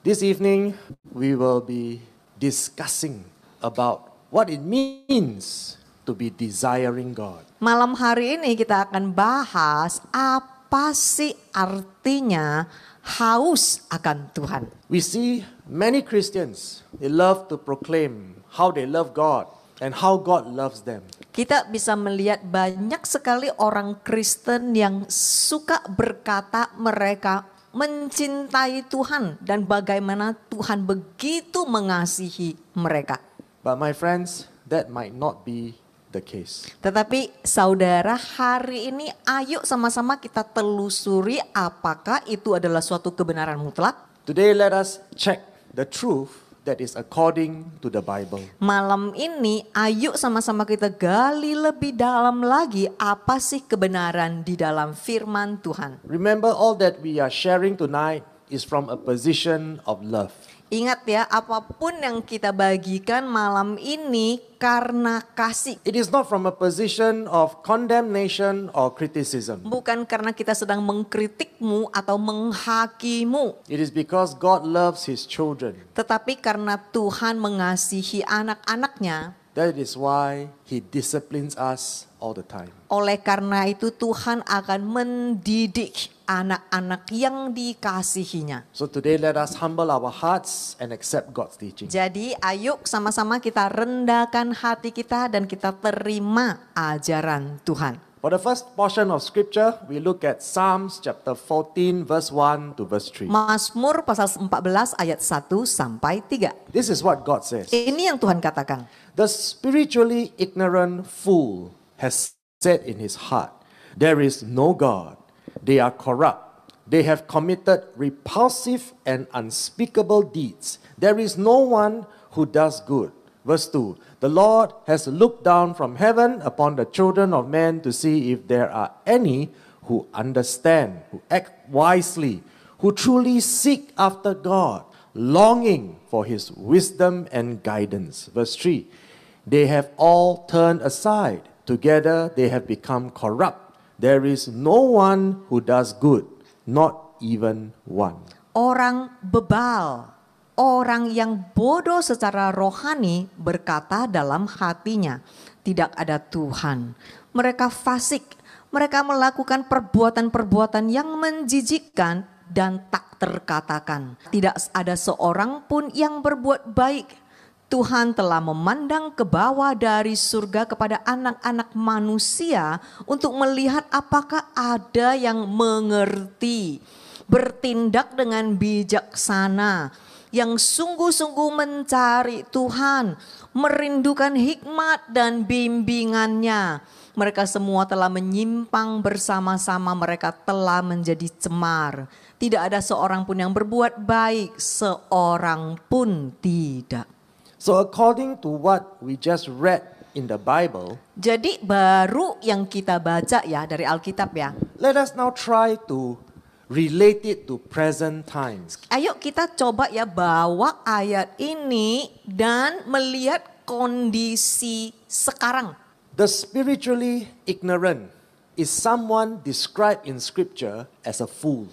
This evening, we will be discussing about what it means to be desiring God. Malam hari ini kita akan bahas apa sih artinya haus akan Tuhan. We see many Christians, they love to proclaim how they love God and how God loves them. Kita bisa melihat banyak sekali orang Kristen yang suka berkata mereka mencintai Tuhan dan bagaimana Tuhan begitu mengasihi mereka. But my friends, that might not be the case. Tetapi saudara, hari ini ayo sama-sama kita telusuri apakah itu adalah suatu kebenaran mutlak. Today, let us check the truth that is according to the Bible. Malam ini ayo sama-sama kita gali lebih dalam lagi apa sih kebenaran di dalam firman Tuhan. Remember, all that we are sharing tonight is from a position of love. Ingat ya, apapun yang kita bagikan malam ini karena kasih. It is not from a position of condemnation or criticism. Bukan karena kita sedang mengkritikmu atau menghakimu. It is because God loves His children. Tetapi karena Tuhan mengasihi anak-anaknya. That is why He disciplines us all the time. Oleh karena itu Tuhan akan mendidik anak-anak yang dikasihinya. So today let us humble our hearts and accept God's teaching. Jadi ayo sama-sama kita rendahkan hati kita dan kita terima ajaran Tuhan. For the first portion of scripture, we look at Psalms chapter 14 verse 1 to verse 3. Mazmur pasal 14 ayat 1 sampai 3. This is what God says. Ini yang Tuhan katakan. The spiritually ignorant fool has said in his heart, there is no God. They are corrupt. They have committed repulsive and unspeakable deeds. There is no one who does good. Verse 2, the Lord has looked down from heaven upon the children of men to see if there are any who understand, who act wisely, who truly seek after God, longing for His wisdom and guidance. Verse 3, they have all turned aside. Together they have become corrupt. There is no one who does good, not even one. Orang bebal, orang yang bodoh secara rohani berkata dalam hatinya, tidak ada Tuhan. Mereka fasik, mereka melakukan perbuatan-perbuatan yang menjijikkan dan tak terkatakan. Tidak ada seorang pun yang berbuat baik. Tuhan telah memandang ke bawah dari surga kepada anak-anak manusia untuk melihat apakah ada yang mengerti, bertindak dengan bijaksana, yang sungguh-sungguh mencari Tuhan, merindukan hikmat dan bimbingannya. Mereka semua telah menyimpang bersama-sama, mereka telah menjadi cemar. Tidak ada seorang pun yang berbuat baik, seorang pun tidak. So according to what we just read in the Bible, jadi baru yang kita baca ya dari Alkitab ya. let us now try to relate it to present times. Ayo kita coba ya bawa ayat ini dan melihat kondisi sekarang. The spiritually ignorant is someone described in scripture as a fool.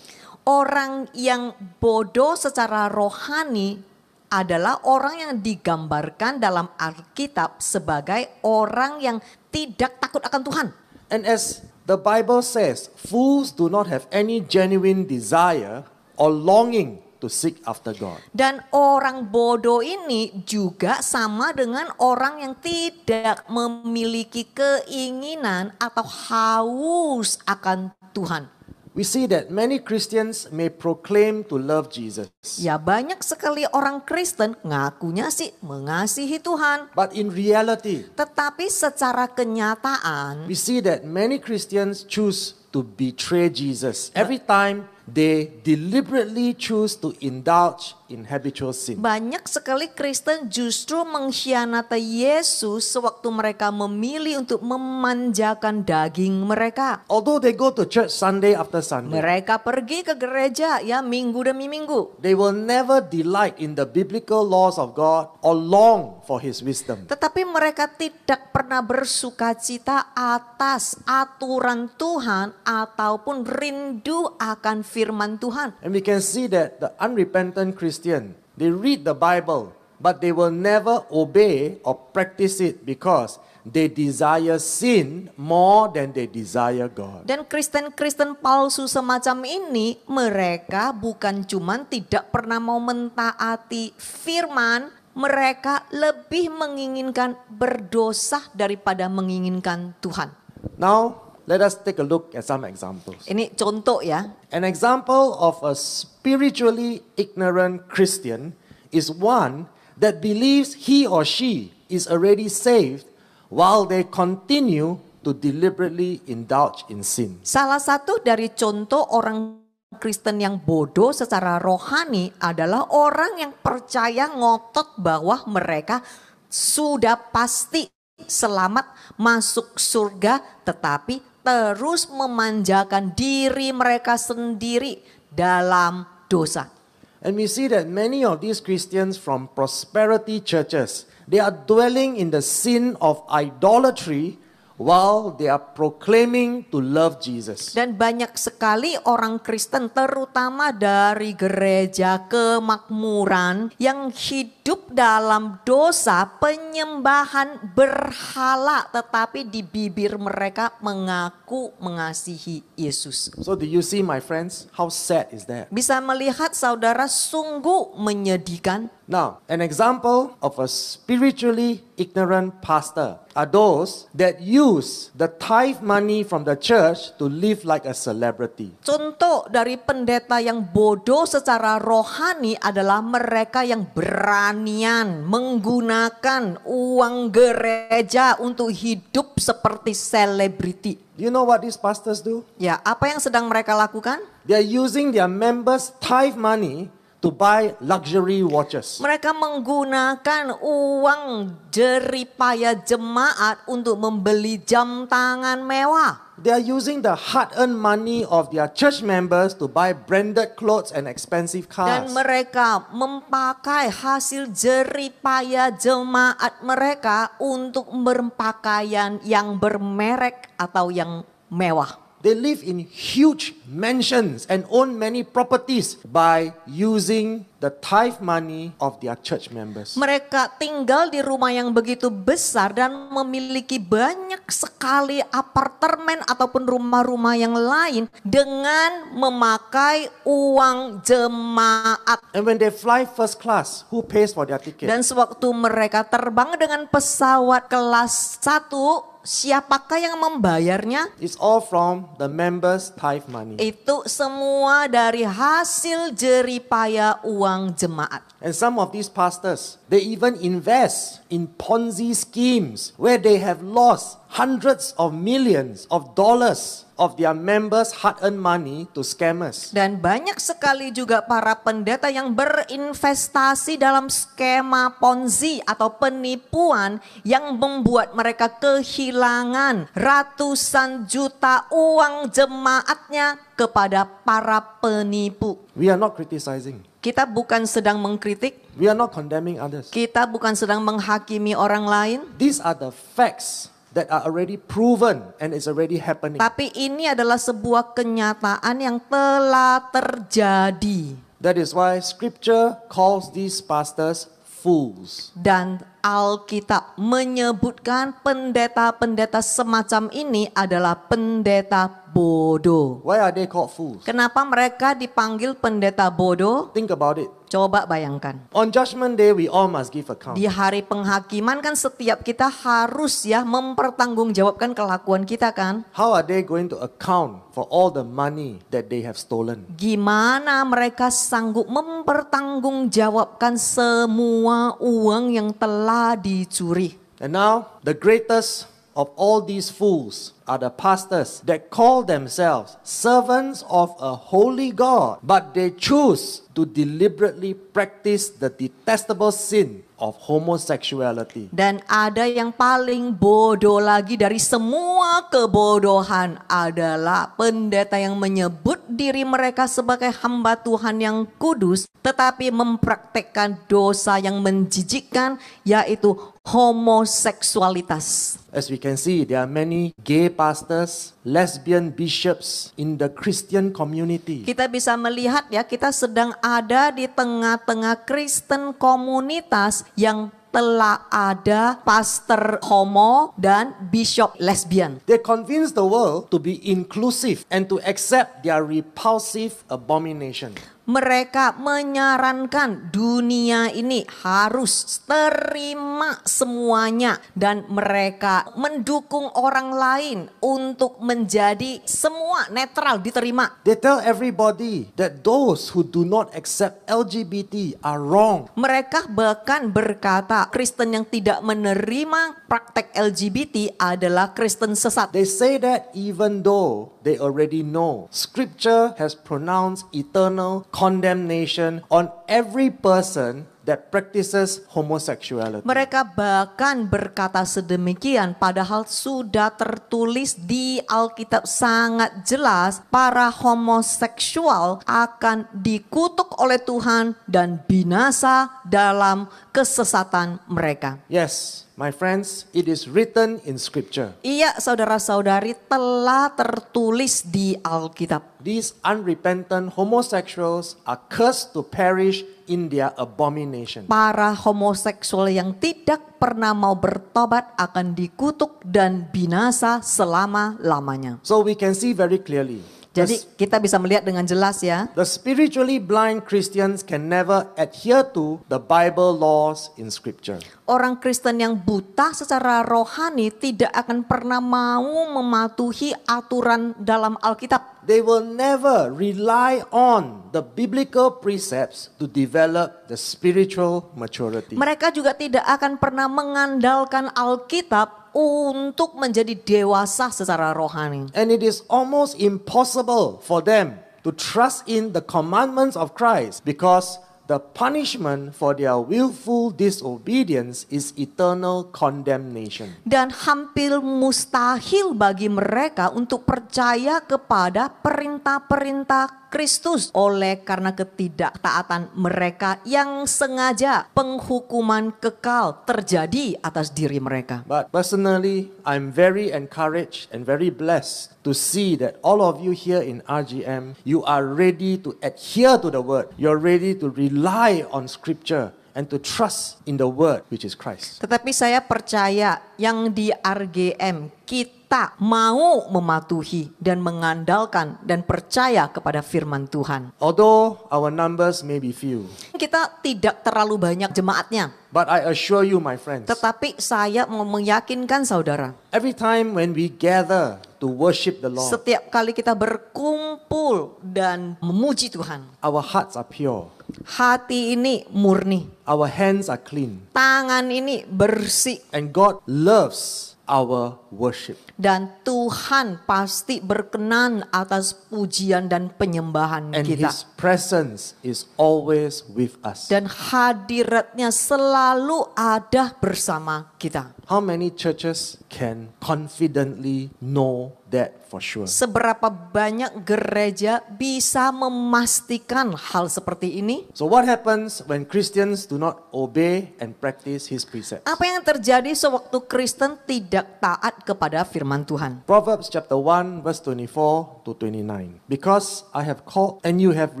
Orang yang bodoh secara rohani adalah orang yang digambarkan dalam Alkitab sebagai orang yang tidak takut akan Tuhan. And as the Bible says, fools do not have any genuine desire or longing to seek after God. Dan orang bodoh ini juga sama dengan orang yang tidak memiliki keinginan atau haus akan Tuhan. We see that many Christians may proclaim to love Jesus. Ya banyak sekali orang Kristen ngakunya sih mengasihi Tuhan. But in reality, Tetapi secara kenyataan we see that many Christians choose to betray Jesus every time they deliberately choose to indulge in habitual sin. banyak sekali Kristen justru mengkhianati Yesus sewaktu mereka memilih untuk memanjakan daging mereka. Although they go to church Sunday after Sunday, Mereka pergi ke gereja ya minggu demi minggu. they will never delight in the biblical laws of God or long for His wisdom. Tetapi mereka tidak pernah bersukacita atas aturan Tuhan ataupun rindu akan firman Tuhan. And we can see that the unrepentant Christian, they read the Bible, but they will never obey or practice it because they desire sin more than they desire God. Dan Kristen-Kristen palsu semacam ini, mereka bukan cuman tidak pernah mau mentaati firman, mereka lebih menginginkan berdosa daripada menginginkan Tuhan. Now, let us take a look at some examples. Ini contoh ya. An example of a spiritually ignorant Christian is one that believes he or she is already saved while they continue to deliberately indulge in sin. Salah satu dari contoh orang Kristen yang bodoh secara rohani adalah orang yang percaya ngotot bahwa mereka sudah pasti selamat masuk surga, tetapi terus memanjakan diri mereka sendiri dalam dosa. And we see that many of these Christians from prosperity churches, they are dwelling in the sin of idolatry while they are proclaiming to love Jesus. Dan banyak sekali orang Kristen terutama dari gereja kemakmuran yang hidup dalam dosa penyembahan berhala, tetapi di bibir mereka mengaku mengasihi Yesus. So do you see, my friends, how sad is that? Bisa melihat saudara, sungguh menyedihkan. Now, an example of a spiritually ignorant pastor are those that use the tithe money from the church to live like a celebrity. Contoh dari pendeta yang bodoh secara rohani adalah mereka yang beranian menggunakan uang gereja untuk hidup seperti selebriti. Do you know what these pastors do? Ya, apa yang sedang mereka lakukan? They are using their members' tithe money to buy luxury watches. Mereka menggunakan uang jeripaya jemaat untuk membeli jam tangan mewah. They are using the hard-earned money of their church members to buy branded clothes and expensive Dan cars. mereka memakai hasil jeripaya jemaat mereka untuk berpakaian yang bermerek atau yang mewah. They live in huge mansions and own many properties by using the tithe money of their church members. Mereka tinggal di rumah yang begitu besar dan memiliki banyak sekali apartemen ataupun rumah-rumah yang lain dengan memakai uang jemaat. And when they fly first class, who pays for their ticket? Dan sewaktu mereka terbang dengan pesawat kelas 1, siapakah yang membayarnya? It's all from the members' tithe money. Itu semua dari hasil jeripaya uang jemaat. And some of these pastors, they even invest in Ponzi schemes where they have lost hundreds of millions of dollars of their members' hard-earned money to scammers. Dan banyak sekali juga para pendeta yang berinvestasi dalam skema Ponzi atau penipuan yang membuat mereka kehilangan ratusan juta uang jemaatnya kepada para penipu. We are not criticizing. Kita bukan sedang mengkritik, We are not condemning others. kita bukan sedang menghakimi orang lain, These are the facts that are already proven and it's already happening. tapi ini adalah sebuah kenyataan yang telah terjadi. That is why scripture calls these pastors fools. Dan Alkitab menyebutkan pendeta-pendeta semacam ini adalah pendeta bodoh. Why are they called fools? Kenapa mereka dipanggil pendeta bodoh? Think about it. Coba bayangkan. On judgment day, we all must give account. Di hari penghakiman kan setiap kita harus ya mempertanggungjawabkan kelakuan kita kan. How are they going to account for all the money that they have stolen? Gimana mereka sanggup mempertanggungjawabkan semua uang yang telah dicuri. And now, the greatest of all these fools are the pastors that call themselves servants of a holy God, but they choose to deliberately practice the detestable sin of homosexuality. Dan ada yang paling bodoh lagi dari semua kebodohan adalah pendeta yang menyebut diri mereka sebagai hamba Tuhan yang kudus, tetapi mempraktekkan dosa yang menjijikkan, yaitu homoseksualitas. As we can see, there are many gay pastors, lesbian bishops in the Christian community. Kita bisa melihat ya, kita sedang ada di tengah-tengah Kristen komunitas yang telah ada pastor homo dan bishop lesbian. They convince the world to be inclusive and to accept their repulsive abomination. Mereka menyarankan dunia ini harus terima semuanya dan mereka mendukung orang lain untuk menjadi semua netral diterima. They tell everybody that those who do not accept LGBT are wrong. Mereka bahkan berkata Kristen yang tidak menerima praktek LGBT adalah Kristen sesat. They say that even though they already know Scripture has pronounced eternal condemnation on every person that practices homosexuality. Mereka bahkan berkata sedemikian padahal sudah tertulis di Alkitab sangat jelas para homoseksual akan dikutuk oleh Tuhan dan binasa dalam kesesatan mereka. Yes, my friends, it is written in Scripture. Iya, saudara-saudari, telah tertulis di Alkitab. These unrepentant homosexuals are cursed to perish in their abomination. Para homoseksual yang tidak pernah mau bertobat akan dikutuk dan binasa selama-lamanya. So we can see very clearly. Jadi kita bisa melihat dengan jelas ya. The spiritually blind Christians can never adhere to the Bible laws in Scripture. Orang Kristen yang buta secara rohani tidak akan pernah mau mematuhi aturan dalam Alkitab. They will never rely on the biblical precepts to develop the spiritual maturity. Mereka juga tidak akan pernah mengandalkan Alkitab untuk menjadi dewasa secara rohani. And it is almost impossible for them to trust in the commandments of Christ because the punishment for their willful disobedience is eternal condemnation. Dan hampir mustahil bagi mereka untuk percaya kepada perintah-perintah Kristus oleh karena ketidaktaatan mereka yang sengaja penghukuman kekal terjadi atas diri mereka. But personally, I'm very encouraged and very blessed to see that all of you here in RGM, you are ready to adhere to the word. You're ready to rely on Scripture and to trust in the word which is Christ. Tetapi saya percaya yang di RGM kita mau mematuhi dan mengandalkan dan percaya kepada firman Tuhan. Although our numbers may be few, Kita tidak terlalu banyak jemaatnya, but I assure you, my friends, tetapi saya mau meyakinkan saudara, every time when we gather to worship the Lord, setiap kali kita berkumpul dan memuji Tuhan, our hearts are pure, hati ini murni, our hands are clean, tangan ini bersih, and God loves our worship. dan Tuhan pasti berkenan atas pujian dan penyembahan And kita. His presence is always with us. Dan hadiratnya selalu ada bersama kita. How many churches can confidently know that for sure? Seberapa banyak gereja bisa memastikan hal seperti ini? So what happens when Christians do not obey and practice His precepts? Apa yang terjadi sewaktu Kristen tidak taat kepada firman Tuhan? Proverbs chapter 1 verse 24 to 29. Because I have called and you have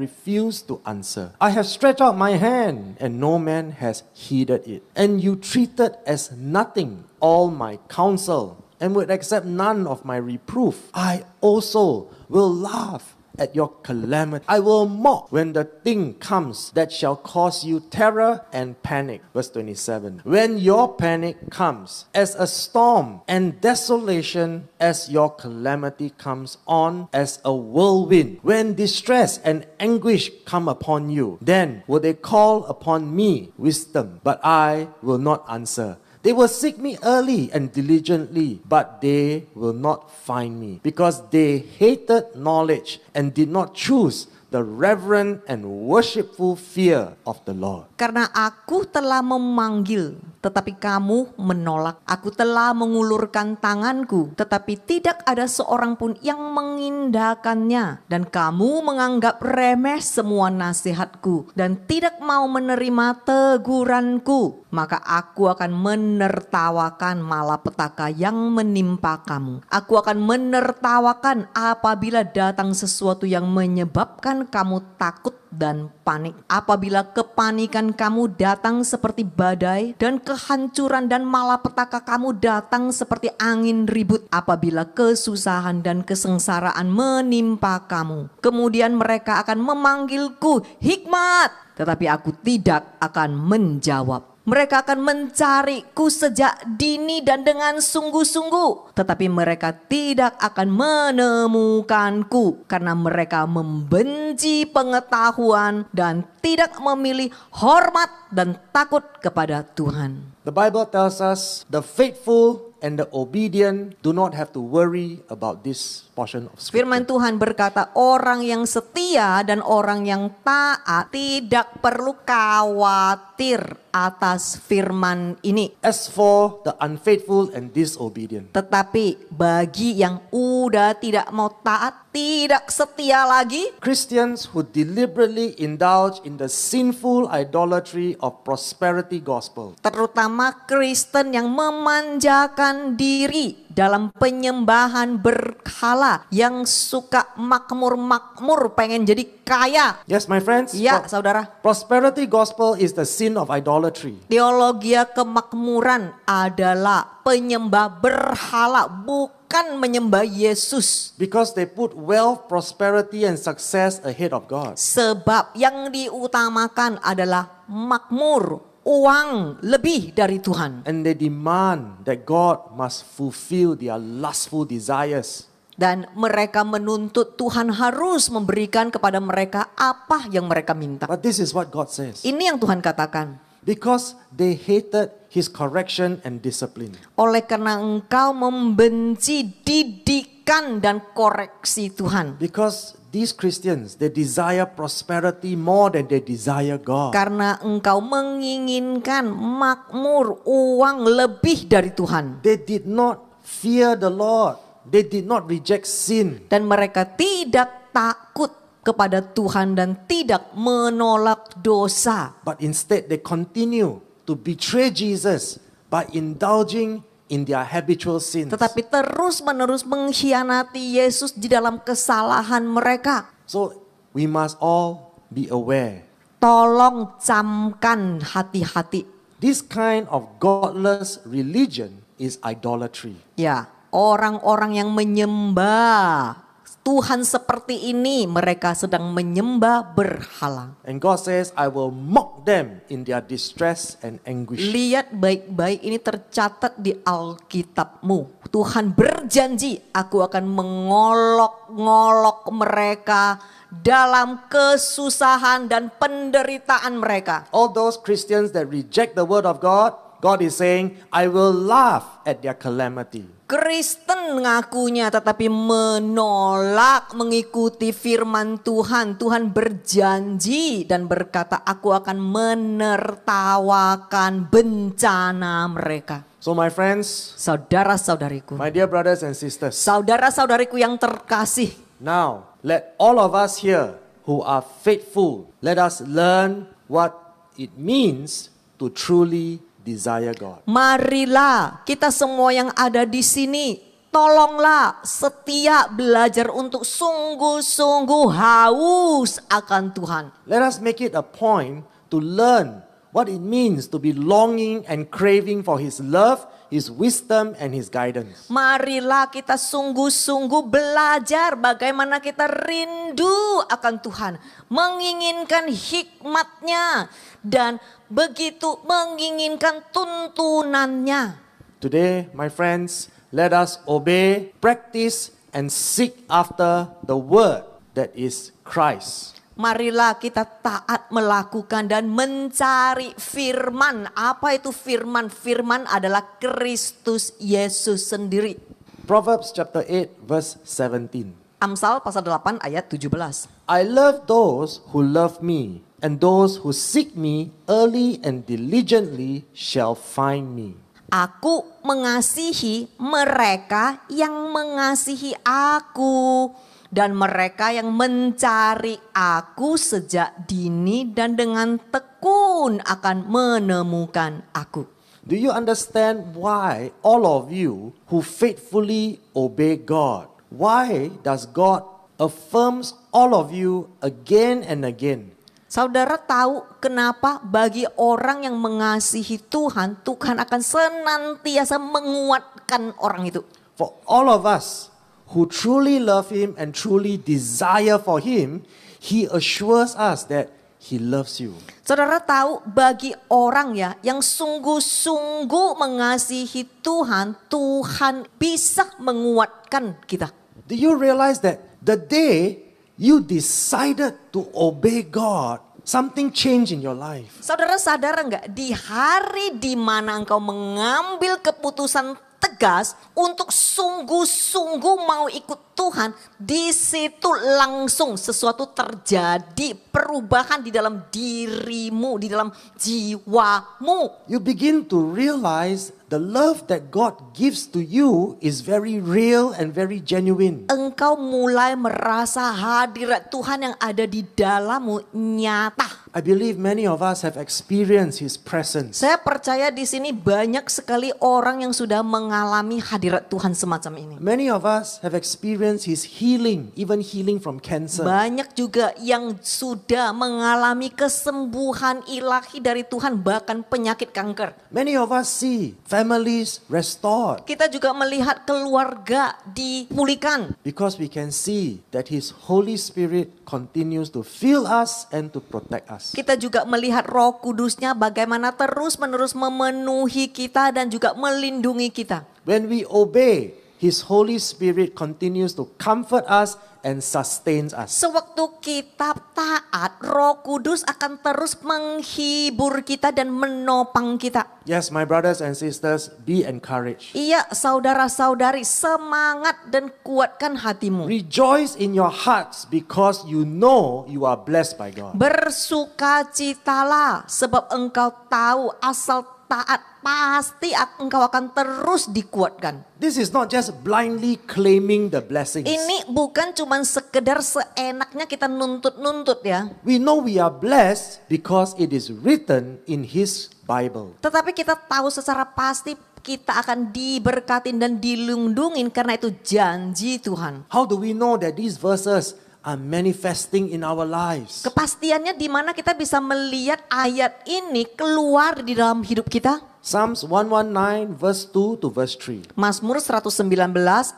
refused to answer. I have stretched out my hand and no man has heeded it. And you treated as nothing all my counsel and would accept none of my reproof. I also will laugh at your calamity. I will mock when the thing comes that shall cause you terror and panic. Verse 27. When your panic comes as a storm and desolation as your calamity comes on as a whirlwind. When distress and anguish come upon you, then will they call upon me wisdom, but I will not answer. They will seek me early and diligently, but they will not find me, because they hated knowledge and did not choose the reverent and worshipful fear of the Lord. Karena aku telah memanggil, tetapi kamu menolak. Aku telah mengulurkan tanganku, tetapi tidak ada seorang pun yang mengindahkannya. Dan kamu menganggap remeh semua nasihatku dan tidak mau menerima teguranku. Maka aku akan menertawakan malapetaka yang menimpa kamu. Aku akan menertawakan apabila datang sesuatu yang menyebabkan kamu takut dan panik. Apabila kepanikan kamu datang seperti badai dan kehancuran dan malapetaka kamu datang seperti angin ribut. Apabila kesusahan dan kesengsaraan menimpa kamu, kemudian mereka akan memanggilku hikmat, tetapi aku tidak akan menjawab. Mereka akan mencariku sejak dini dan dengan sungguh-sungguh, tetapi mereka tidak akan menemukanku karena mereka membenci pengetahuan dan tidak memilih hormat dan takut kepada Tuhan. The Bible tells us the faithful and the obedient do not have to worry about this portion of scripture. Firman Tuhan berkata, orang yang setia dan orang yang taat tidak perlu khawatir atas firman ini. As for the unfaithful and disobedient, Tetapi bagi yang udah tidak mau taat, tidak setia lagi, Christians who deliberately indulge in the sinful idolatry of prosperity gospel, terutama Kristen yang memanjakan diri dalam penyembahan berhala, yang suka makmur-makmur, pengen jadi kaya. yes, my friends, Ya, saudara. prosperity gospel is the sin of idolatry. Teologi kemakmuran adalah penyembah berhala, bukan menyembah Yesus. Because they put wealth, prosperity, and success ahead of God. Sebab yang diutamakan adalah makmur, uang lebih dari Tuhan. And they demand that God must fulfill their lustful desires. Dan mereka menuntut Tuhan harus memberikan kepada mereka apa yang mereka minta. But this is what God says. Ini yang Tuhan katakan. Because they hated His correction and discipline. Oleh karena engkau membenci didikan dan koreksi Tuhan. Because these Christians, they desire prosperity more than they desire God. Karena engkau menginginkan makmur, uang lebih dari Tuhan. They did not fear the Lord. They did not reject sin. Dan mereka tidak takut kepada Tuhan dan tidak menolak dosa. But instead they continue to betray Jesus by indulging in their habitual sins. Tetapi terus-menerus mengkhianati Yesus di dalam kesalahan mereka. So we must all be aware. Tolong camkan hati-hati. This kind of godless religion is idolatry. Ya, orang-orang yang menyembah Tuhan seperti ini, mereka sedang menyembah berhala. And God says, I will mock them in their distress and anguish. Lihat baik-baik, ini tercatat di Alkitabmu. Tuhan berjanji, aku akan mengolok-ngolok mereka dalam kesusahan dan penderitaan mereka. All those Christians that reject the word of God, God is saying, I will laugh at their calamity. Kristen ngakunya tetapi menolak mengikuti firman Tuhan. Tuhan berjanji dan berkata, aku akan menertawakan bencana mereka. So my friends, Saudara-saudariku, my dear brothers and sisters, saudara-saudariku yang terkasih, now let all of us here who are faithful, let us learn what it means to truly desire God. marilah kita semua yang ada di sini, tolonglah setia belajar untuk sungguh-sungguh haus akan Tuhan. Let us make it a point to learn what it means to be longing and craving for His love, His wisdom, and His guidance. Marilah kita sungguh-sungguh belajar bagaimana kita rindu akan Tuhan, menginginkan hikmat-Nya dan begitu menginginkan tuntunannya. Today, my friends, let us obey, practice, and seek after the word that is Christ. Marilah kita taat melakukan dan mencari firman. Apa itu firman? Firman adalah Kristus Yesus sendiri. Proverbs chapter 8 verse 17. Amsal pasal 8 ayat 17. I love those who love me, and those who seek me early and diligently shall find me. Aku mengasihi mereka yang mengasihi aku, dan mereka yang mencari aku sejak dini dan dengan tekun akan menemukan aku. Do you understand why all of you who faithfully obey God, why does God affirms all of you again and again? Saudara tahu kenapa bagi orang yang mengasihi Tuhan, Tuhan akan senantiasa menguatkan orang itu. For all of us who truly love Him and truly desire for Him, He assures us that He loves you. Saudara tahu bagi orang ya yang sungguh-sungguh mengasihi Tuhan, Tuhan bisa menguatkan kita. Do you realize that the day you decided to obey God, something changed in your life? Saudara sadar enggak di hari di mana engkau mengambil keputusan tegas untuk sungguh-sungguh mau ikut Tuhan, di situ langsung sesuatu terjadi, perubahan di dalam dirimu, di dalam jiwamu. You begin to realize the love that God gives to you is very real and very genuine. Engkau mulai merasa hadirat Tuhan yang ada di dalammu nyata. I believe many of us have experienced His presence. Saya percaya di sini banyak sekali orang yang sudah mengalami hadirat Tuhan semacam ini. Many of us have experienced His healing, even healing from cancer. Banyak juga yang sudah mengalami kesembuhan ilahi dari Tuhan, bahkan penyakit kanker. Many of us see families restored Kita juga melihat keluarga dipulihkan. because we can see that His Holy Spirit continues to fill us and to protect us. Kita juga melihat Roh Kudusnya bagaimana terus-menerus memenuhi kita dan juga melindungi kita. When we obey, His Holy Spirit continues to comfort us and sustains us. Sewaktu kita taat, Roh Kudus akan terus menghibur kita dan menopang kita. Yes, my brothers and sisters, be encouraged. Iya, saudara-saudari, semangat dan kuatkan hatimu. Rejoice in your hearts because you know you are blessed by God. Bersukacitalah sebab engkau tahu asal taat pasti engkau akan terus dikuatkan. This is not just blindly claiming the blessings. Ini bukan cuman sekedar seenaknya kita nuntut-nuntut ya. We know we are blessed because it is written in His Bible. Tetapi kita tahu secara pasti kita akan diberkatin dan dilindungin karena itu janji Tuhan. How do we know that these verses are manifesting in our lives? Kepastiannya di mana kita bisa melihat ayat ini keluar di dalam hidup kita? Psalms 119 verse 2 to verse 3. Mazmur 119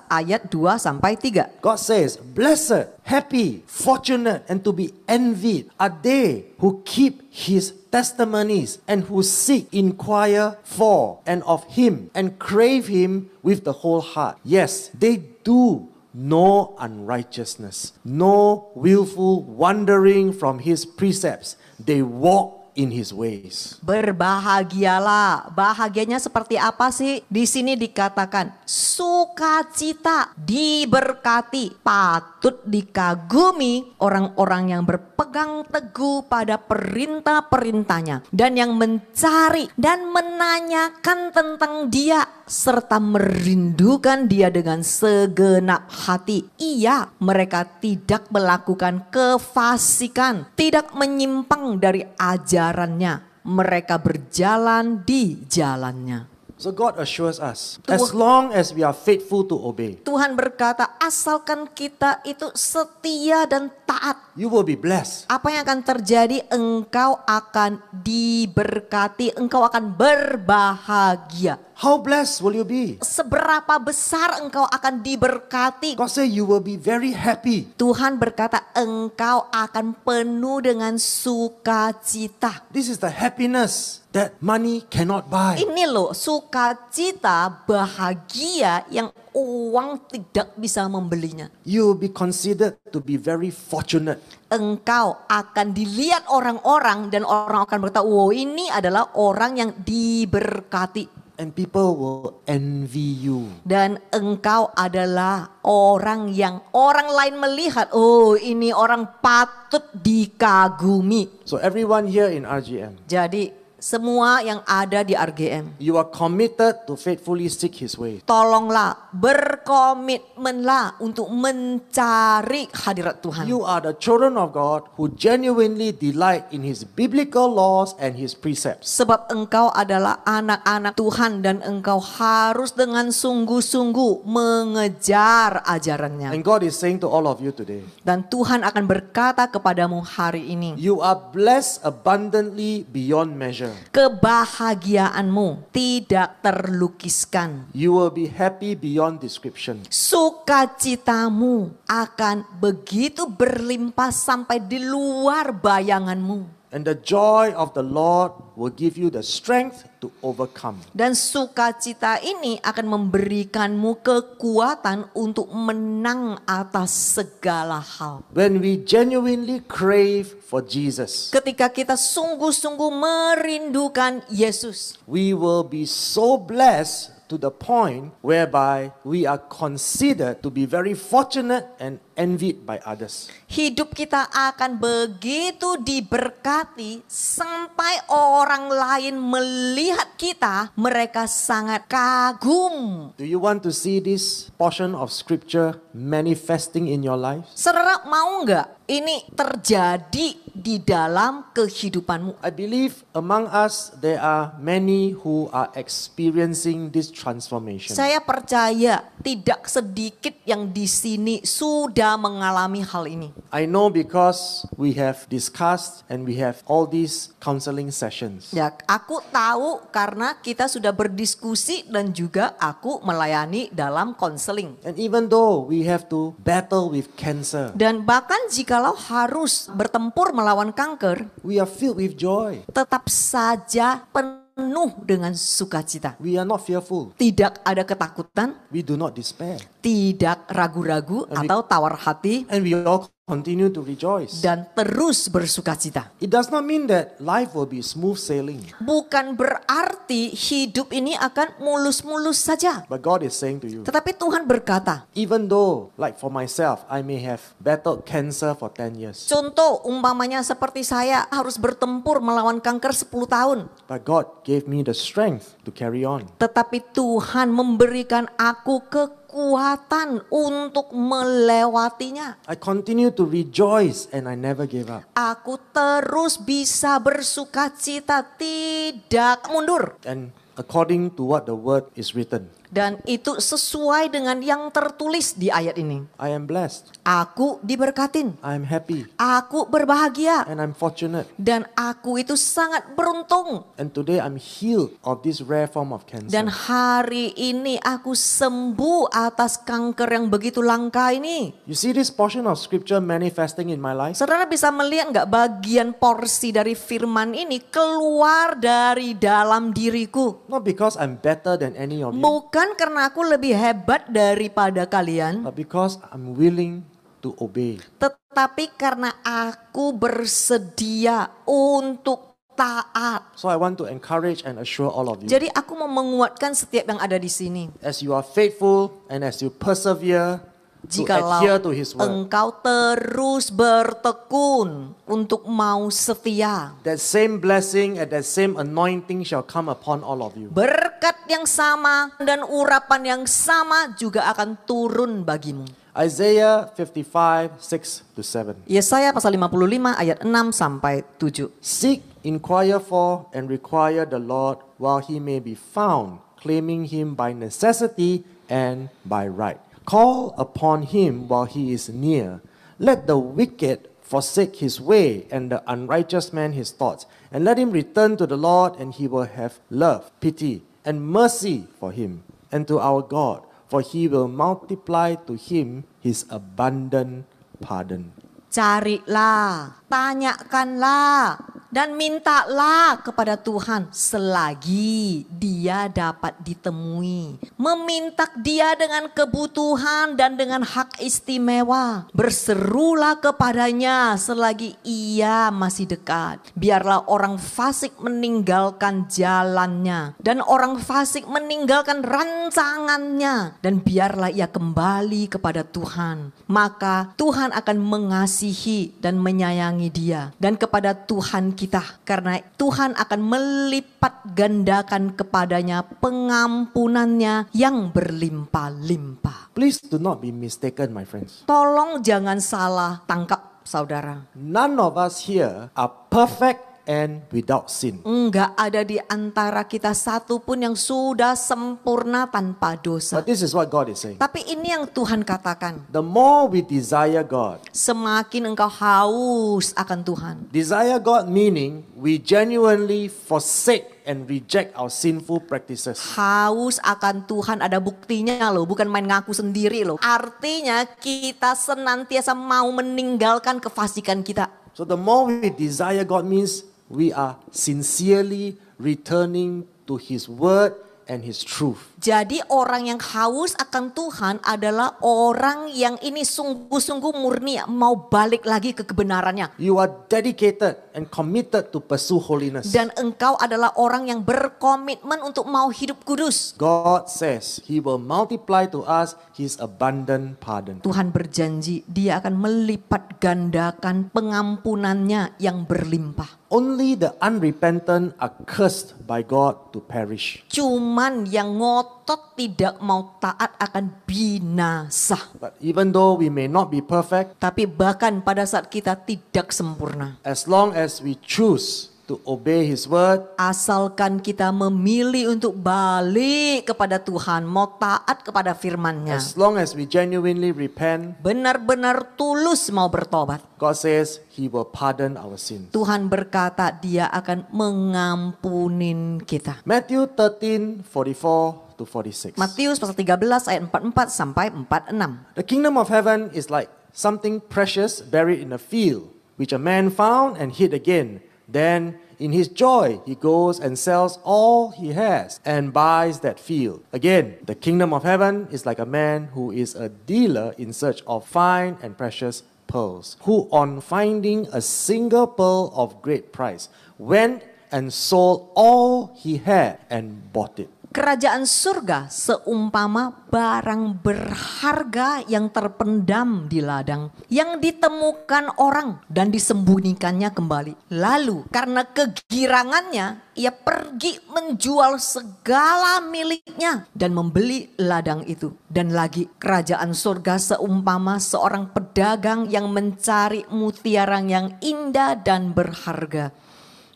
ayat 2 sampai 3. God says, blessed, happy, fortunate, and to be envied are they who keep His testimonies and who seek, inquire for, and of Him, and crave Him with the whole heart. Yes, they do no unrighteousness, no willful wandering from His precepts. They walk in His ways. Berbahagialah. Bahagianya seperti apa sih? Di sini dikatakan sukacita, diberkati, patut dikagumi orang-orang yang berpegang teguh pada perintah-perintahnya dan yang mencari dan menanyakan tentang Dia serta merindukan Dia dengan segenap hati. Iya, mereka tidak melakukan kefasikan, tidak menyimpang dari ajarannya. Mereka berjalan di jalannya. So God assures us, as long as we are faithful to obey, Tuhan berkata, asalkan kita itu setia dan taat, you will be blessed. apa yang akan terjadi? Engkau akan diberkati, engkau akan berbahagia. How blessed will you be? Seberapa besar engkau akan diberkati? God say you will be very happy. Tuhan berkata, engkau akan penuh dengan sukacita. This is the happiness that money cannot buy. Ini loh sukacita, bahagia yang uang tidak bisa membelinya. You will be considered to be very fortunate. Engkau akan dilihat orang-orang dan orang akan berkata, wow, ini adalah orang yang diberkati. And people will envy you. Dan engkau adalah orang yang orang lain melihat, oh ini orang patut dikagumi. So everyone here in RGM, Jadi semua yang ada di RGM, you are committed to faithfully seek His way. tolonglah berkomitmenlah untuk mencari hadirat Tuhan. You are the children of God who genuinely delight in His biblical laws and His precepts. Sebab engkau adalah anak-anak Tuhan dan engkau harus dengan sungguh-sungguh mengejar ajarannya. And God is saying to all of you today, Dan Tuhan akan berkata kepadamu hari ini, you are blessed abundantly beyond measure. kebahagiaanmu tidak terlukiskan. You will be happy beyond description. Sukacitamu akan begitu berlimpah sampai di luar bayanganmu. And the joy of the Lord will give you the strength to overcome. Dan sukacita ini akan memberikanmu kekuatan untuk menang atas segala hal. When we genuinely crave for Jesus, Ketika kita sungguh-sungguh merindukan Yesus, we will be so blessed to the point whereby we are considered to be very fortunate and envied by others. hidup kita akan begitu diberkati sampai orang lain melihat kita, mereka sangat kagum. Do you want to see this portion of scripture manifesting in your life? Saudara mau nggak ini terjadi di dalam kehidupanmu? I believe among us there are many who are experiencing this transformation. Saya percaya tidak sedikit yang di sini sudah mengalami hal ini. I know because we have discussed and we have all these counseling sessions. Ya, aku tahu karena kita sudah berdiskusi dan juga aku melayani dalam konseling. And even though we have to battle with cancer, Dan bahkan jikalau harus bertempur melawan kanker, we are filled with joy. tetap saja penuh dengan sukacita. We are not fearful. Tidak ada ketakutan, We do not despair. tidak ragu-ragu atau tawar hati, And we all continue to rejoice. dan terus bersukacita. It does not mean that life will be smooth sailing. Bukan berarti hidup ini akan mulus-mulus saja. But God is saying to you, Tetapi Tuhan berkata, even though, like for myself, I may have battled cancer for 10 years, contoh umpamanya seperti saya harus bertempur melawan kanker 10 tahun. but God gave me the strength to carry on. Tetapi Tuhan memberikan aku kekuatan untuk melewatinya. I continue to rejoice and I never gave up. Aku terus bisa bersukacita, tidak mundur. And according to what the word is written, Dan itu sesuai dengan yang tertulis di ayat ini. I am blessed, Aku diberkatin, I am happy, aku berbahagia, and I'm fortunate. dan aku itu sangat beruntung. And today I'm healed of this rare form of Dan cancer. hari ini aku sembuh atas kanker yang begitu langka ini. You see this portion of scripture manifesting in my life? Saudara bisa melihat nggak bagian porsi dari firman ini keluar dari dalam diriku. Not because I'm better than any of you, Bukan karena aku lebih hebat daripada kalian, but because I'm willing to obey. tetapi karena aku bersedia untuk taat. So I want to encourage and assure all of you, Jadi aku mau menguatkan setiap yang ada di sini. as you are faithful and as you persevere to Jikalau adhere to His word, engkau terus bertekun untuk mau setia, that same blessing and that same anointing shall come upon all of you. berkat yang sama dan urapan yang sama juga akan turun bagimu. Isaiah 55, 6 to 7. Yesaya pasal 55 ayat 6 sampai 7. Seek, inquire for, and require the Lord while He may be found, claiming Him by necessity and by right. Call upon Him while He is near. Let the wicked forsake his way, and the unrighteous man his thoughts. And let him return to the Lord, and He will have love, pity, and mercy for him, and to our God, for He will multiply to him His abundant pardon. Carilah, tanyakanlah, Dan mintalah kepada Tuhan selagi dia dapat ditemui. Meminta dia dengan kebutuhan dan dengan hak istimewa. Berserulah kepadanya selagi ia masih dekat. Biarlah orang fasik meninggalkan jalannya. Dan orang fasik meninggalkan rancangannya. Dan biarlah ia kembali kepada Tuhan. Maka Tuhan akan mengasihi dan menyayangi dia. Dan kepada Tuhan kita, karena Tuhan akan melipat gandakan kepadanya pengampunannya yang berlimpah-limpah. Please do not be mistaken, my friends. Tolong jangan salah tangkap, saudara. None of us here are perfect and without sin. Enggak ada di antara kita satu pun yang sudah sempurna tanpa dosa. But this is what God is saying. Tapi ini yang Tuhan katakan. The more we desire God, Semakin engkau haus akan Tuhan. desire God meaning we genuinely forsake and reject our sinful practices. Haus akan Tuhan ada buktinya loh, bukan main ngaku sendiri loh. Artinya kita senantiasa mau meninggalkan kefasikan kita. So the more we desire God means we are sincerely returning to His word and His truth. Jadi orang yang haus akan Tuhan adalah orang yang ini sungguh-sungguh murni mau balik lagi ke kebenarannya. You are dedicated and committed to pursue holiness. Dan engkau adalah orang yang berkomitmen untuk mau hidup kudus. God says He will multiply to us His abundant pardon. Tuhan berjanji dia akan melipat gandakan pengampunannya yang berlimpah. Only the unrepentant are cursed by God to perish. Cuman yang ngotot tidak mau taat akan binasa. But even though we may not be perfect, Tapi bahkan pada saat kita tidak sempurna, as long as we choose to obey His word, asalkan kita memilih untuk balik kepada Tuhan, mau taat kepada firman-Nya, as long as we genuinely repent, benar-benar tulus mau bertobat, God says He will pardon our sins. Tuhan berkata dia akan mengampunin kita. Matthew 13:44 to 46. Matius pasal 13 ayat 44 sampai 46. The kingdom of heaven is like something precious buried in a field, which a man found and hid again. Then in his joy he goes and sells all he has and buys that field. Again, the kingdom of heaven is like a man who is a dealer in search of fine and precious pearls, who on finding a single pearl of great price went and sold all he had and bought it. Kerajaan surga seumpama barang berharga yang terpendam di ladang, yang ditemukan orang dan disembunyikannya kembali. Lalu karena kegirangannya, ia pergi menjual segala miliknya dan membeli ladang itu. Dan lagi kerajaan surga seumpama seorang pedagang yang mencari mutiara yang indah dan berharga.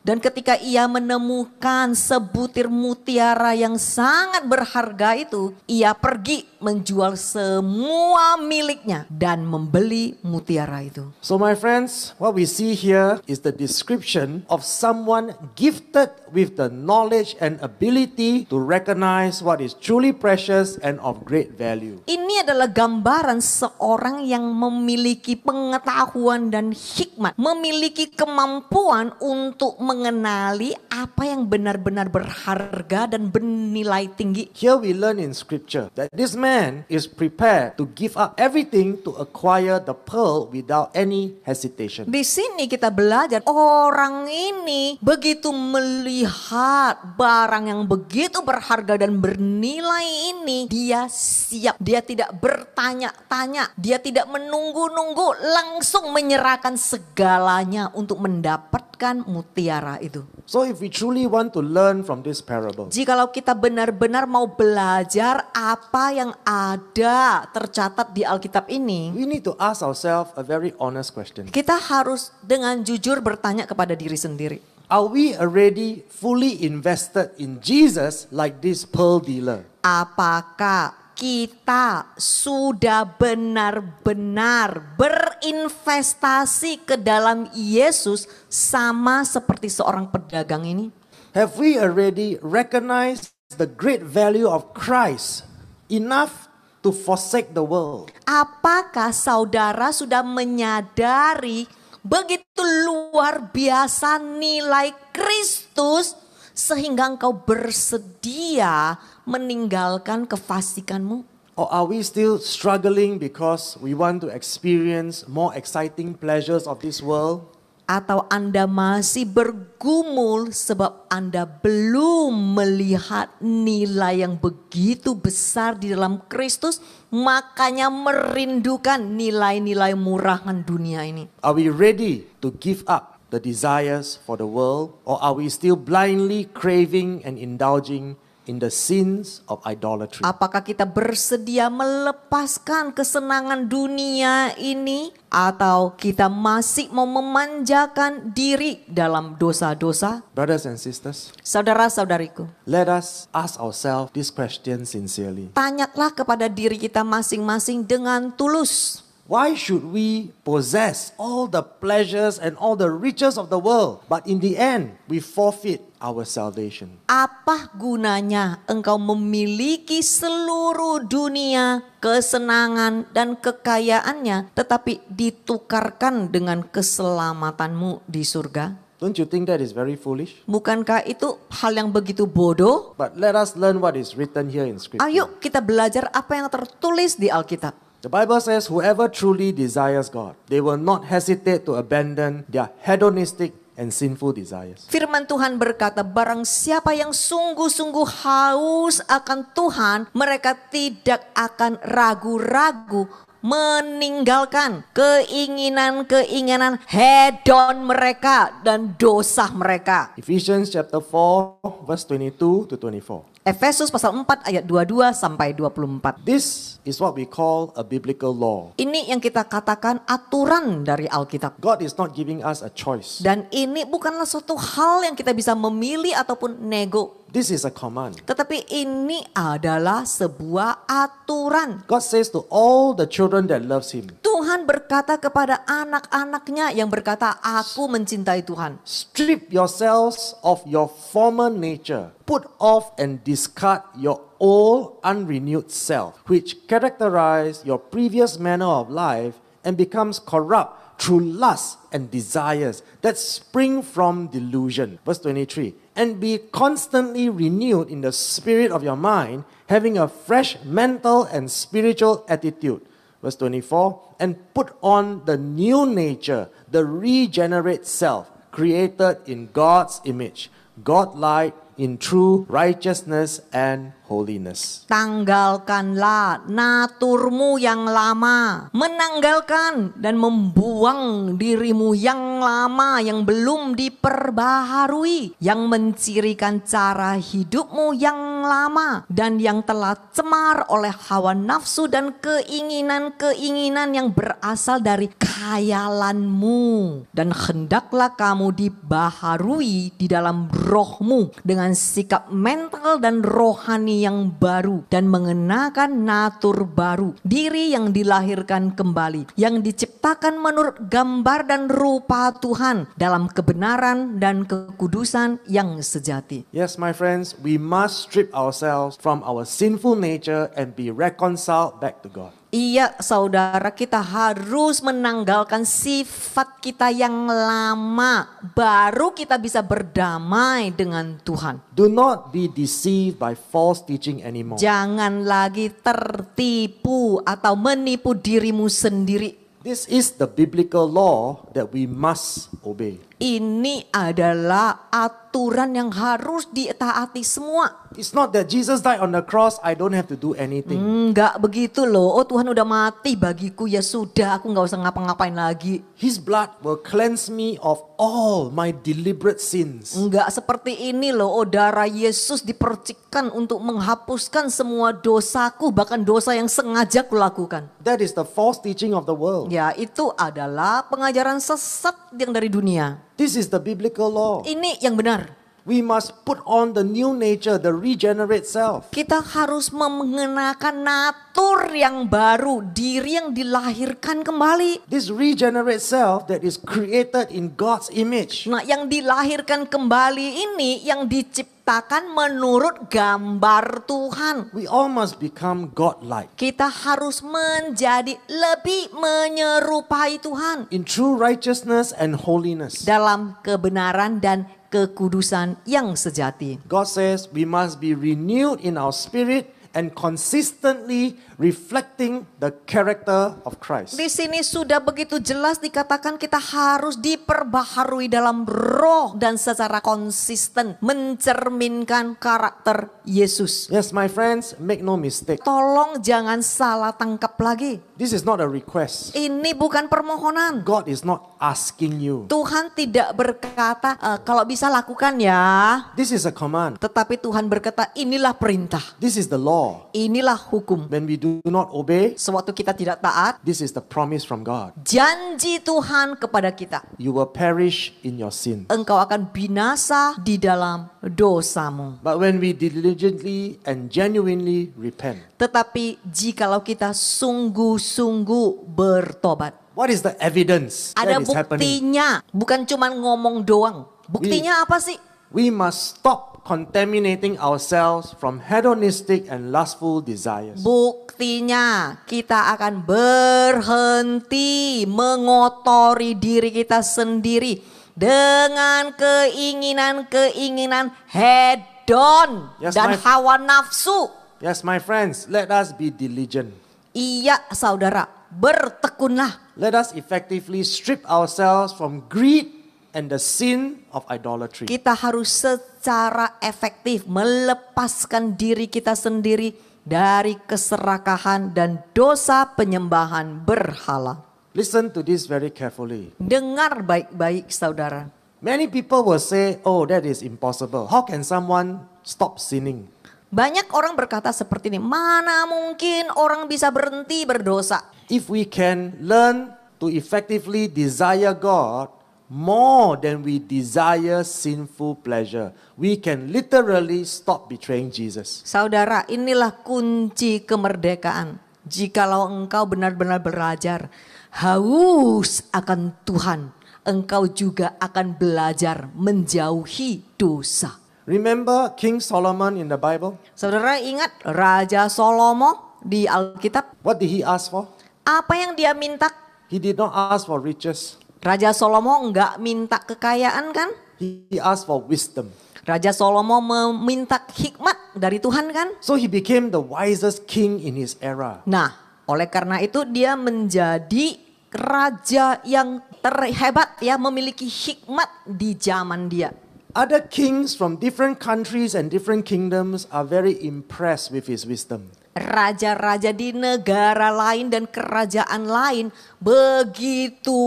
Dan ketika ia menemukan sebutir mutiara yang sangat berharga itu, ia pergi menjual semua miliknya dan membeli mutiara itu. So my friends, what we see here is the description of someone gifted with the knowledge and ability to recognize what is truly precious and of great value. Ini adalah gambaran seorang yang memiliki pengetahuan dan hikmat, memiliki kemampuan untuk mengenali apa yang benar-benar berharga dan bernilai tinggi. Here we learn in scripture that this man is prepared to give up everything to acquire the pearl without any hesitation. Di sini kita belajar orang ini begitu melihat barang yang begitu berharga dan bernilai ini, dia siap, dia tidak bertanya-tanya, dia tidak menunggu-nunggu, langsung menyerahkan segalanya untuk mendapatkan mutiara itu. So if we truly want to learn from this parable, Jikalau kita benar-benar mau belajar apa yang ada tercatat di Alkitab ini, we need to ask ourselves a very honest question. kita harus dengan jujur bertanya kepada diri sendiri. Are we already fully invested in Jesus like this pearl dealer? Apakah kita sudah benar-benar berinvestasi ke dalam Yesus sama seperti seorang pedagang ini? Have we already recognized the great value of Christ enough to forsake the world? Apakah saudara sudah menyadari begitu luar biasa nilai Kristus sehingga engkau bersedia meninggalkan kefasikanmu? Or are we still struggling because we want to experience more exciting pleasures of this world? Atau Anda masih bergumul sebab Anda belum melihat nilai yang begitu besar di dalam Kristus, makanya merindukan nilai-nilai murahan dunia ini? Are we ready to give up the desires for the world, or are we still blindly craving and indulging in the sins of idolatry? Apakah kita bersedia melepaskan kesenangan dunia ini, atau kita masih mau memanjakan diri dalam dosa-dosa? Brothers and sisters, Saudara-saudariku, let us ask ourselves this question sincerely. tanyalah kepada diri kita masing-masing dengan tulus. Why should we possess all the pleasures and all the riches of the world, but in the end we forfeit our salvation? Apa gunanya engkau memiliki seluruh dunia, kesenangan dan kekayaannya, tetapi ditukarkan dengan keselamatanmu di surga? Don't you think that is very foolish? Bukankah itu hal yang begitu bodoh? But let us learn what is written here in Scripture. Ayo kita belajar apa yang tertulis di Alkitab. The Bible says, whoever truly desires God, they will not hesitate to abandon their hedonistic and sinful desires. Firman Tuhan berkata, barang siapa yang sungguh-sungguh haus akan Tuhan, mereka tidak akan ragu-ragu meninggalkan keinginan-keinginan hedon mereka dan dosa mereka. Ephesians chapter 4, verse 22 to 24. Efesus pasal 4 ayat 22 sampai 24. This is what we call a biblical law. Ini yang kita katakan aturan dari Alkitab. God is not giving us a choice. Dan ini bukanlah suatu hal yang kita bisa memilih ataupun nego. This is a command. Tetapi ini adalah sebuah aturan. God says to all the children that loves Him, Tuhan berkata kepada anak-anaknya yang berkata, aku mencintai Tuhan. strip yourselves of your former nature. Put off and discard your old unrenewed self, which characterize your previous manner of life and becomes corrupt through lust and desires that spring from delusion. Verse 23. And be constantly renewed in the spirit of your mind, having a fresh mental and spiritual attitude. Verse 24. And put on the new nature, the regenerate self, created in God's image, God-like in true righteousness and holiness. Tanggalkanlah naturmu yang lama, menanggalkan dan membuang dirimu yang lama yang belum diperbaharui, yang mencirikan cara hidupmu yang lama dan yang telah cemar oleh hawa nafsu dan keinginan-keinginan yang berasal dari khayalanmu. Dan hendaklah kamu dibaharui di dalam rohmu dengan sikap mental dan rohani yang baru, dan mengenakan natur baru, diri yang dilahirkan kembali, yang diciptakan menurut gambar dan rupa Tuhan dalam kebenaran dan kekudusan yang sejati. Yes, my friends, we must strip ourselves from our sinful nature and be reconciled back to God. Iya saudara, kita harus menanggalkan sifat kita yang lama, baru kita bisa berdamai dengan Tuhan. Do not be deceived by false teaching anymore. Jangan lagi tertipu atau menipu dirimu sendiri. This is the biblical law that we must obey. Ini adalah aturan yang harus ditaati semua. It's not that Jesus died on the cross, I don't have to do anything. Enggak begitu loh. Oh Tuhan udah mati bagiku, ya sudah aku gak usah ngapa-ngapain lagi. His blood will cleanse me of all my deliberate sins. Enggak seperti ini loh. Oh darah Yesus dipercikkan untuk menghapuskan semua dosaku, bahkan dosa yang sengaja kulakukan. That is the false teaching of the world. Ya itu adalah pengajaran sesat yang dari dunia. This is the biblical law. Ini yang benar. We must put on the new nature, the regenerate self. Kita harus mengenakan natur yang baru, diri yang dilahirkan kembali. This regenerate self that is created in God's image. Nah, yang dilahirkan kembali ini yang diciptakan diciptakan menurut gambar Tuhan. We all must become God-like Kita harus menjadi lebih menyerupai Tuhan in true righteousness and holiness. dalam kebenaran dan kekudusan yang sejati. God says we must be renewed in our spirit and consistently reflecting the character of Christ. Di sini sudah begitu jelas dikatakan kita harus diperbaharui dalam roh dan secara konsisten mencerminkan karakter Yesus. Yes, my friends, make no mistake. Tolong jangan salah tangkap lagi. This is not a request. Ini bukan permohonan. God is not asking you. Tuhan tidak berkata kalau bisa lakukan ya. This is a command. Tetapi Tuhan berkata inilah perintah. This is the law. Inilah hukum. When we do not obey, Sewaktu kita tidak taat, this is the promise from God. janji Tuhan kepada kita. You will perish in your sin. Engkau akan binasa di dalam dosamu. But when we diligently and genuinely repent, Tetapi jikalau kita sungguh-sungguh bertobat. what is the evidence Ada that is happening? buktinya, bukan cuma ngomong doang. Buktinya apa sih? We must stop contaminating ourselves from hedonistic and lustful desires. Buktinya kita akan berhenti mengotori diri kita sendiri dengan keinginan-keinginan hedon Yes, dan my- hawa nafsu. Yes, my friends, let us be diligent. Iya saudara, bertekunlah. Let us effectively strip ourselves from greed and the sin of idolatry. Kita harus secara efektif melepaskan diri kita sendiri dari keserakahan dan dosa penyembahan berhala. Listen to this very carefully. Dengar baik-baik saudara. Many people will say, oh, that is impossible. How can someone stop sinning? Banyak orang berkata seperti ini, mana mungkin orang bisa berhenti berdosa. If we can learn to effectively desire God more than we desire sinful pleasure, we can literally stop betraying Jesus. Saudara, inilah kunci kemerdekaan. Jikalau engkau benar-benar belajar haus akan Tuhan, engkau juga akan belajar menjauhi dosa. Remember King Solomon in the Bible? Saudara ingat Raja Salomo di Alkitab? What did he ask for? Apa yang dia minta? He did not ask for riches. Raja Salomo enggak minta kekayaan kan? He asked for wisdom. Raja Salomo meminta hikmat dari Tuhan kan? So he became the wisest king in his era. Nah, oleh karena itu dia menjadi raja yang terhebat ya, memiliki hikmat di zaman dia. Other kings from different countries and different kingdoms are very impressed with his wisdom. Raja-raja di negara lain dan kerajaan lain begitu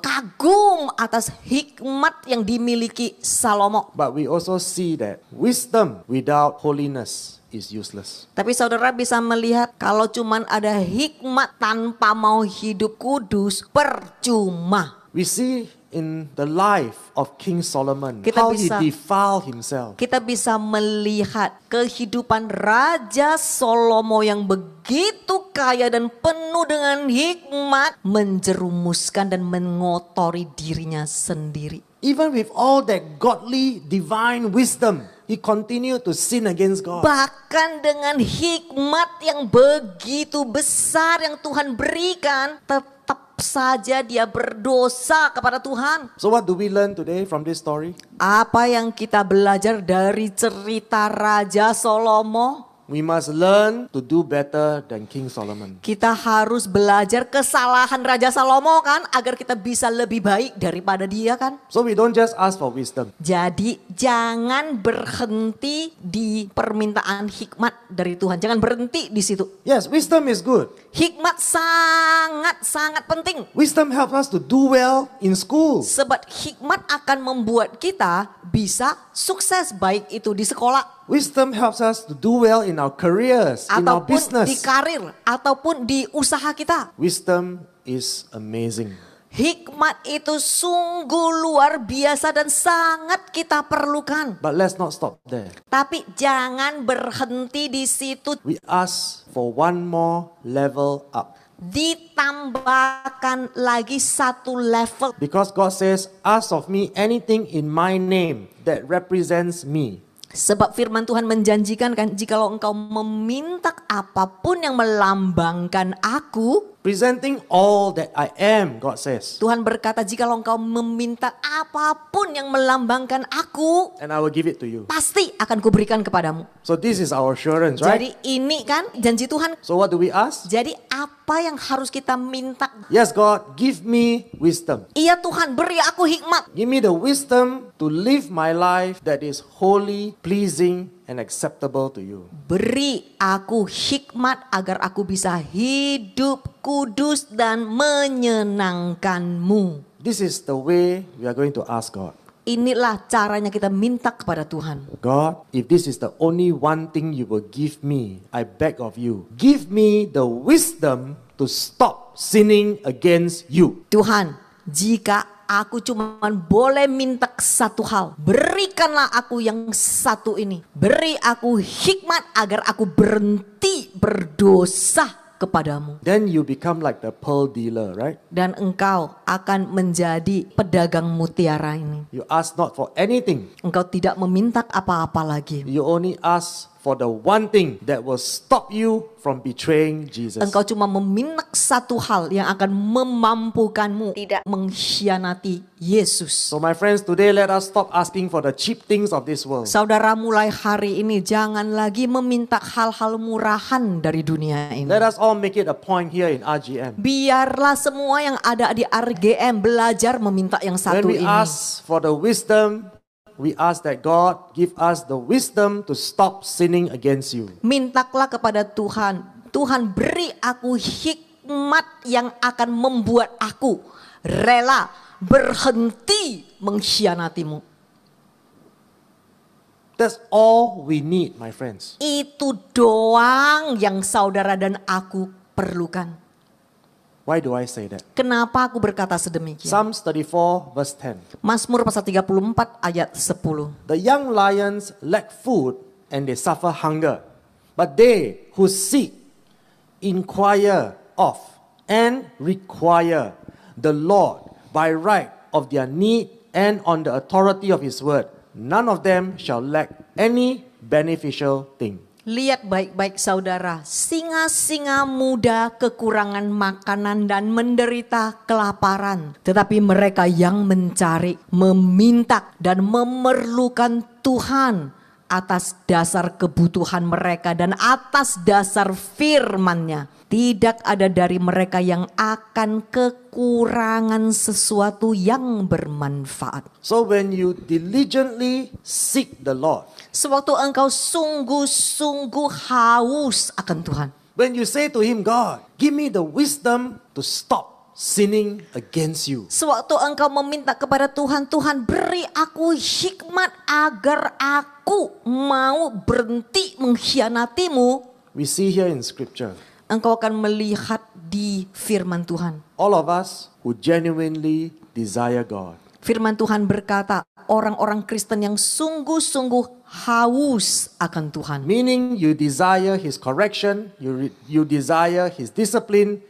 kagum atas hikmat yang dimiliki Salomo. But we also see that wisdom without holiness is useless. Tapi saudara bisa melihat kalau cuman ada hikmat tanpa mau hidup kudus, percuma. We see in the life of King Solomon Kita how he bisa- defiled himself. Kita bisa melihat kehidupan Raja Salomo yang begitu kaya dan penuh dengan hikmat, menjerumuskan dan mengotori dirinya sendiri. Even with all that godly divine wisdom, he continued to sin against God. Bahkan dengan hikmat yang begitu besar yang Tuhan berikan, tetap saja dia berdosa kepada Tuhan. So what do we learn today from this story? Apa yang kita belajar dari cerita Raja Salomo? We must learn to do better than King Solomon. Kita harus belajar kesalahan Raja Salomo kan, agar kita bisa lebih baik daripada dia kan. So we don't just ask for wisdom. Jadi jangan berhenti di permintaan hikmat dari Tuhan. Jangan berhenti di situ. Yes, wisdom is good. Hikmat sangat penting. Wisdom helps us to do well in school. Sebab hikmat akan membuat kita bisa sukses, baik itu di sekolah Wisdom helps us to do well in our careers, in our ataupun business. di karir ataupun di usaha kita. Wisdom is amazing. Hikmat itu sungguh luar biasa dan sangat kita perlukan. But let's not stop there. Tapi jangan berhenti di situ. We ask for one more level up. Ditambahkan lagi satu level. Because God says, ask of me anything in my name that represents me. Sebab firman Tuhan menjanjikan kan, jikalau engkau meminta apapun yang melambangkan aku, presenting all that I am, God says, Tuhan berkata jikalau engkau meminta apapun yang melambangkan aku, and I will give it to you. pasti akan kuberikan kepadamu. So this is our assurance, right? Jadi ini kan janji Tuhan. So what do we ask? Jadi apa yang harus kita minta? Yes, God, give me wisdom. Iya Tuhan, beri aku hikmat. Give me the wisdom to live my life that is holy, pleasing, and acceptable to you. Beri aku hikmat agar aku bisa hidup kudus dan menyenangkanmu. This is the way we are going to ask God. Inilah caranya kita minta kepada Tuhan. God, if this is the only one thing you will give me, I beg of you, give me the wisdom to stop sinning against you. Tuhan, jika aku cuma boleh minta satu hal, berikanlah aku yang satu ini. Beri aku hikmat agar aku berhenti berdosa kepadamu. Then you become like the pearl dealer, right? Dan engkau akan menjadi pedagang mutiara ini. You ask not for anything. Engkau tidak meminta apa-apa lagi. You only ask for the one thing that will stop you from betraying Jesus. Engkau cuma meminta satu hal yang akan memampukanmu tidak mengkhianati Yesus. So my friends, today let us stop asking for the cheap things of this world. Saudara, mulai hari ini jangan lagi meminta hal-hal murahan dari dunia ini. Let us all make it a point here in RGM. Biarlah semua yang ada di RGM belajar meminta yang When satu we ini. ask for the wisdom, we ask that God give us the wisdom to stop sinning against you. Mintalah kepada Tuhan. Tuhan, beri aku hikmat yang akan membuat aku rela berhenti mengkhianatimu. That's all we need, my friends. Itu doang yang saudara dan aku perlukan. Why do I say that? Kenapa aku berkata sedemikian? Psalms 34 verse 10. Mazmur pasal 34 ayat 10. The young lions lack food and they suffer hunger. But they who seek, inquire of, and require the Lord by right of their need and on the authority of his word, none of them shall lack any beneficial thing. Lihat baik-baik saudara, singa-singa muda kekurangan makanan dan menderita kelaparan. Tetapi mereka yang mencari, meminta dan memerlukan Tuhan atas dasar kebutuhan mereka dan atas dasar firman-Nya. Tidak ada dari mereka yang akan kekurangan sesuatu yang bermanfaat. So when you diligently seek the Lord, Sewaktu engkau sungguh-sungguh haus akan Tuhan. when you say to him, God, give me the wisdom to stop sinning against you. Sewaktu engkau meminta kepada Tuhan, Tuhan beri aku hikmat agar aku mau berhenti mengkhianatimu. We see here in scripture, Engkau akan melihat di firman Tuhan. all of us who genuinely desire God. Firman Tuhan berkata, orang-orang Kristen yang sungguh-sungguh haus akan Tuhan. Meaning you desire his correction, you desire his discipline,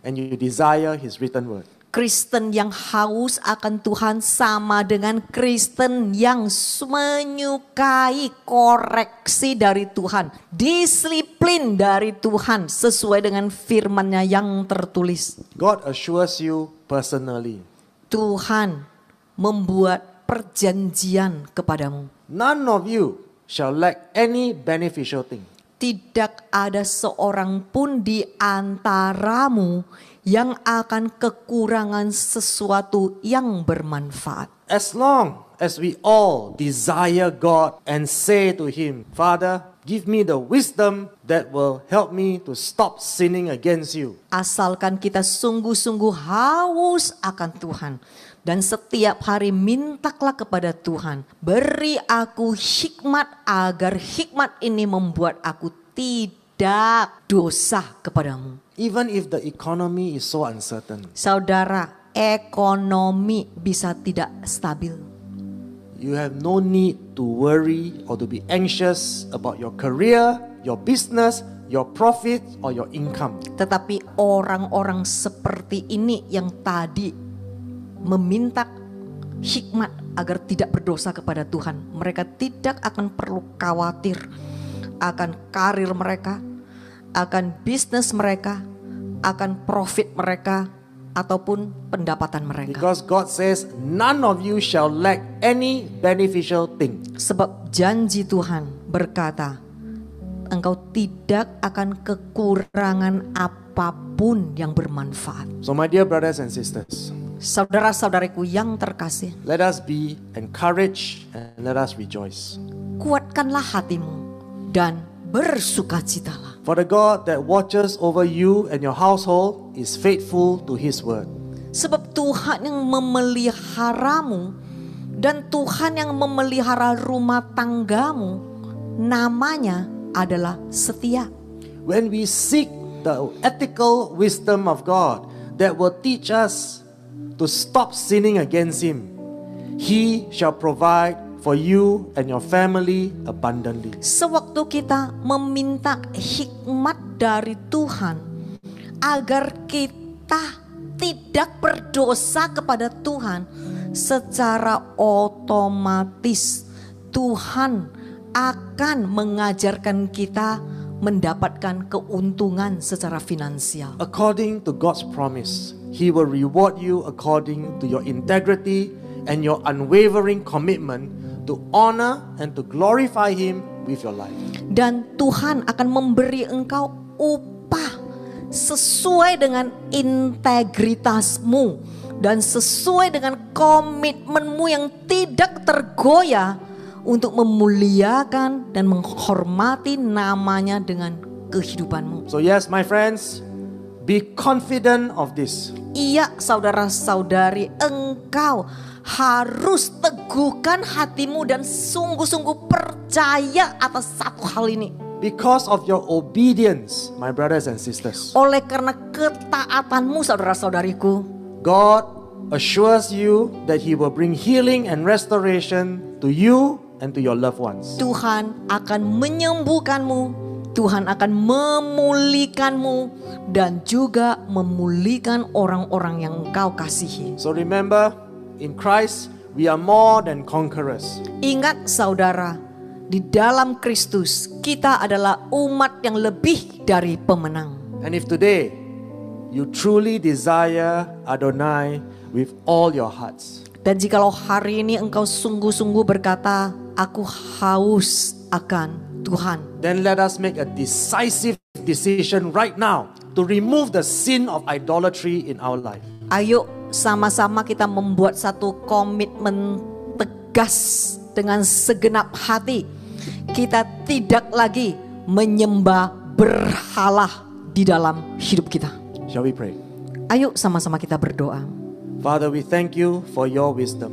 and you desire his written word. Kristen yang haus akan Tuhan sama dengan Kristen yang menyukai koreksi dari Tuhan, disiplin dari Tuhan sesuai dengan firman-Nya yang tertulis. God assures you personally, Tuhan membuat perjanjian kepadamu. none of you shall lack any beneficial thing. Tidak ada seorang pun di antaramu yang akan kekurangan sesuatu yang bermanfaat. As long as we all desire God and say to him, Father, give me the wisdom that will help me to stop sinning against you. Asalkan kita sungguh-sungguh haus akan Tuhan. Dan setiap hari mintalah kepada Tuhan. Beri aku hikmat agar hikmat ini membuat aku tidak dosa kepadamu. Even if the economy is so uncertain, Saudara, ekonomi bisa tidak stabil. you have no need to worry or to be anxious about your career, your business, your profit, or your income. Tetapi orang-orang seperti ini yang tadi meminta hikmat agar tidak berdosa kepada Tuhan. Mereka tidak akan perlu khawatir akan karir mereka, akan bisnis mereka, akan profit mereka, ataupun pendapatan mereka. Because God says, none of you shall lack any beneficial thing. Sebab janji Tuhan berkata, engkau tidak akan kekurangan apapun yang bermanfaat. So my dear brothers and sisters, Saudara-saudariku yang terkasih, let us be encouraged and let us rejoice. kuatkanlah hatimu dan bersukacitalah. For the God that watches over you and your household is faithful to His word. Sebab Tuhan yang memeliharamu dan Tuhan yang memelihara rumah tanggamu, namanya adalah setia. When we seek the ethical wisdom of God that will teach us to stop sinning against Him, He shall provide for you and your family abundantly. Sewaktu kita meminta hikmat dari Tuhan agar kita tidak berdosa kepada Tuhan, secara otomatis Tuhan akan mengajarkan kita mendapatkan keuntungan secara finansial. According to God's promise, He will reward you according to your integrity and your unwavering commitment to honor and to glorify Him with your life. Dan Tuhan akan memberi engkau upah sesuai dengan integritasmu dan sesuai dengan komitmenmu yang tidak tergoyah untuk memuliakan dan menghormati namanya dengan kehidupanmu. So yes, my friends, be confident of this. Iya, saudara-saudari, engkau harus teguhkan hatimu dan sungguh-sungguh percaya atas satu hal ini. Because of your obedience, my brothers and sisters, Oleh karena ketaatanmu, saudara-saudariku, God assures you that He will bring healing and restoration to you and to your loved ones. Tuhan akan menyembuhkanmu, Tuhan akan memulihkanmu, dan juga memulihkan orang-orang yang engkau kasihi. So remember, in Christ we are more than conquerors. Ingat saudara, di dalam Kristus kita adalah umat yang lebih dari pemenang. And if today you truly desire Adonai with all your hearts, Dan jikalau hari ini engkau sungguh-sungguh berkata, aku haus akan Tuhan, then let us make a decisive decision right now to remove the sin of idolatry in our life. ayo sama-sama kita membuat satu komitmen tegas dengan segenap hati. Kita tidak lagi menyembah berhala di dalam hidup kita. Shall we pray? Ayo sama-sama kita berdoa. Father, we thank you for your wisdom.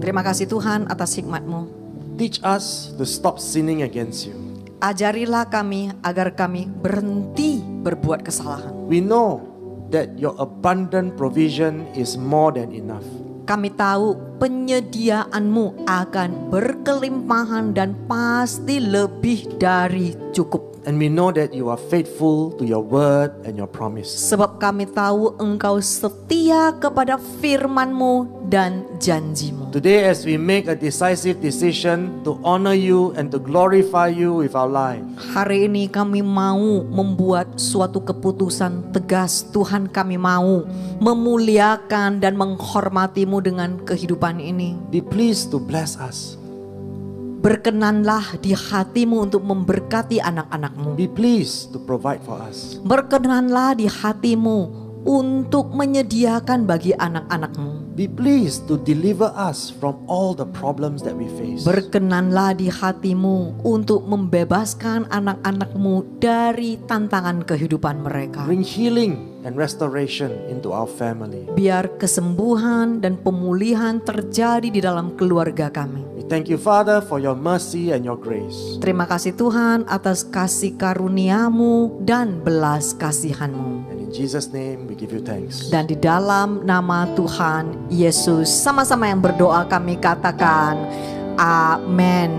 Terima kasih Tuhan atas hikmat-Mu. Teach us to stop sinning against you. Ajarilah kami agar kami berhenti berbuat kesalahan. We know that your abundant provision is more than enough. Kami tahu penyediaan-Mu akan berkelimpahan dan pasti lebih dari cukup. And we know that you are faithful to your word and your promise. Sebab kami tahu Engkau setia kepada firman-Mu dan janji-Mu. Today as we make a decisive decision to honor you and to glorify you with our life, Hari ini kami mau membuat suatu keputusan tegas. Tuhan, kami mau memuliakan dan menghormati-Mu dengan kehidupan ini. be pleased to bless us. Berkenanlah di hati-Mu untuk memberkati anak-anak-Mu. Be pleased to provide for us. Berkenanlah di hati-Mu untuk menyediakan bagi anak-anak-Mu. Be pleased to deliver us from all the problems that we face. Berkenanlah di hati-Mu untuk membebaskan anak-anak-Mu dari tantangan kehidupan mereka. Bring healing and restoration into our family. Biar kesembuhan dan pemulihan terjadi di dalam keluarga kami. We thank you, Father, for your mercy and your grace. Terima kasih Tuhan atas kasih karunia-Mu dan belas kasihan-Mu. And in Jesus' name we give you thanks. Dan di dalam nama Tuhan Yesus, sama-sama yang berdoa kami katakan amin.